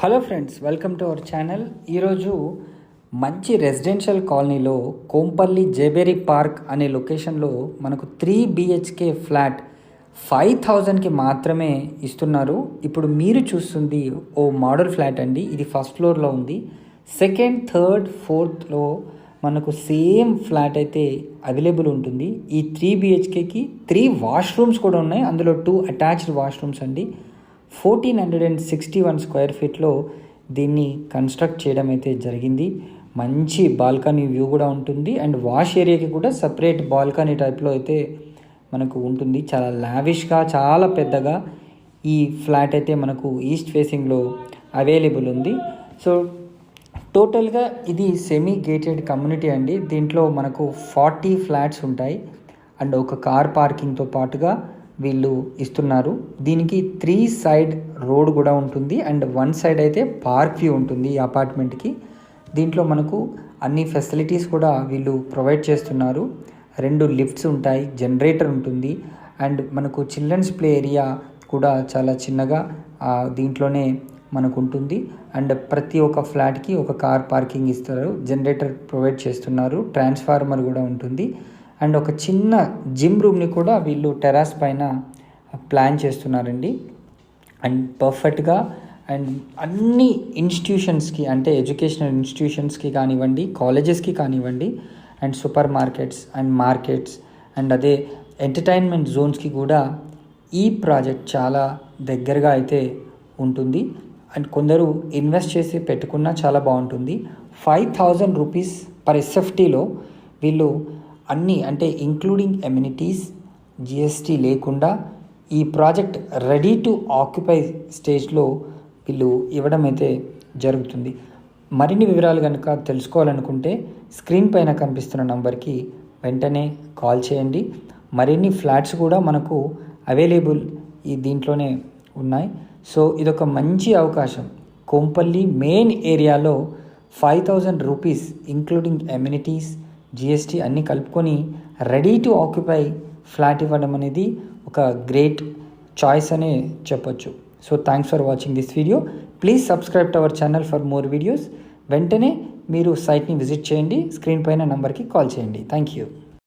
Hello friends, welcome to our channel. ఈరోజు మంచి residential కాలనీలో కోంపల్లి జేబేరి పార్క్ అనే లొకేషన్లో మనకు 3 BHK ఫ్లాట్ 5,000కి మాత్రమే ఇస్తున్నారు. ఇప్పుడు మీరు చూస్తుంది ఓ మోడల్ ఫ్లాట్ అండి. ఇది ఫస్ట్ ఫ్లోర్లో ఉంది. సెకండ్, థర్డ్, ఫోర్త్లో మనకు సేమ్ ఫ్లాట్ అయితే అవైలబుల్ ఉంటుంది. ఈ 3 BHKకి 3 వాష్రూమ్స్ కూడా ఉన్నాయి. అందులో 2 అటాచ్డ్ వాష్రూమ్స్ అండి. 1461 స్క్వేర్ ఫీట్లో దీన్ని కన్స్ట్రక్ట్ చేయడం అయితే జరిగింది. మంచి బాల్కనీ వ్యూ కూడా ఉంటుంది అండ్ వాష్ ఏరియాకి కూడా సపరేట్ బాల్కనీ టైప్లో అయితే మనకు ఉంటుంది. చాలా లావిష్గా, చాలా పెద్దగా ఈ ఫ్లాట్ అయితే మనకు ఈస్ట్ ఫేసింగ్లో అవైలబుల్ ఉంది. సో టోటల్గా ఇది సెమీ గేటెడ్ కమ్యూనిటీ అండి. దీంట్లో మనకు 40 ఫ్లాట్స్ ఉంటాయి అండ్ ఒక కార్ పార్కింగ్తో పాటుగా వీళ్ళు ఇస్తున్నారు. దీనికి 3 సైడ్ రోడ్ కూడా ఉంటుంది అండ్ 1 సైడ్ అయితే పార్క్ వ్యూ ఉంటుంది ఈ అపార్ట్మెంట్కి. దీంట్లో మనకు అన్ని ఫెసిలిటీస్ కూడా వీళ్ళు ప్రొవైడ్ చేస్తున్నారు. 2 లిఫ్ట్స్ ఉంటాయి, జనరేటర్ ఉంటుంది అండ్ మనకు చిల్డ్రన్స్ ప్లే ఏరియా కూడా చాలా చిన్నగా దీంట్లోనే మనకు ఉంటుంది. అండ్ ప్రతి ఒక్క ఫ్లాట్కి ఒక కార్ పార్కింగ్ ఇస్తారు, జనరేటర్ ప్రొవైడ్ చేస్తున్నారు, ట్రాన్స్ఫార్మర్ కూడా ఉంటుంది అండ్ ఒక చిన్న జిమ్ రూమ్ని కూడా వీళ్ళు టెర్రస్ పైన ప్లాన్ చేస్తున్నారండి. అండ్ పర్ఫెక్ట్గా అండ్ అన్ని ఇన్స్టిట్యూషన్స్కి, అంటే ఎడ్యుకేషనల్ ఇన్స్టిట్యూషన్స్కి కానివ్వండి, కాలేజెస్కి కానివ్వండి అండ్ సూపర్ మార్కెట్స్ అండ్ అదే ఎంటర్టైన్మెంట్ జోన్స్కి కూడా ఈ ప్రాజెక్ట్ చాలా దగ్గరగా అయితే ఉంటుంది. అండ్ కొందరు ఇన్వెస్ట్ చేసి పెట్టుకున్నా చాలా బాగుంటుంది. 5,000 రూపీస్ పర్ SFTలో వీళ్ళు అన్నీ, అంటే ఇంక్లూడింగ్ ఎమ్యూనిటీస్, GST లేకుండా ఈ ప్రాజెక్ట్ రెడీ టు ఆక్యుపై స్టేజ్లో వీళ్ళు ఇవ్వడం అయితే జరుగుతుంది. మరిన్ని వివరాలు కనుక తెలుసుకోవాలనుకుంటే స్క్రీన్ పైన కనిపిస్తున్న నంబర్కి వెంటనే కాల్ చేయండి. మరిన్ని ఫ్లాట్స్ కూడా మనకు అవైలబుల్ ఈ దీంట్లోనే ఉన్నాయి. సో ఇదొక మంచి అవకాశం. కోంపల్లి మెయిన్ ఏరియాలో 5,000 రూపీస్ ఇంక్లూడింగ్ ఎమ్యూనిటీస్, GST అన్నీ కలుపుకొని రెడీ టు ఆక్యుపై ఫ్లాట్ ఇవ్వడం అనేది ఒక గ్రేట్ చాయిస్ అనే చెప్పొచ్చు. So thanks for watching this video. Please subscribe to our channel for more videos. వెంటనే మీరు సైట్ని విజిట్ చేయండి, స్క్రీన్ పైన నంబర్కి కాల్ చేయండి. Thank you.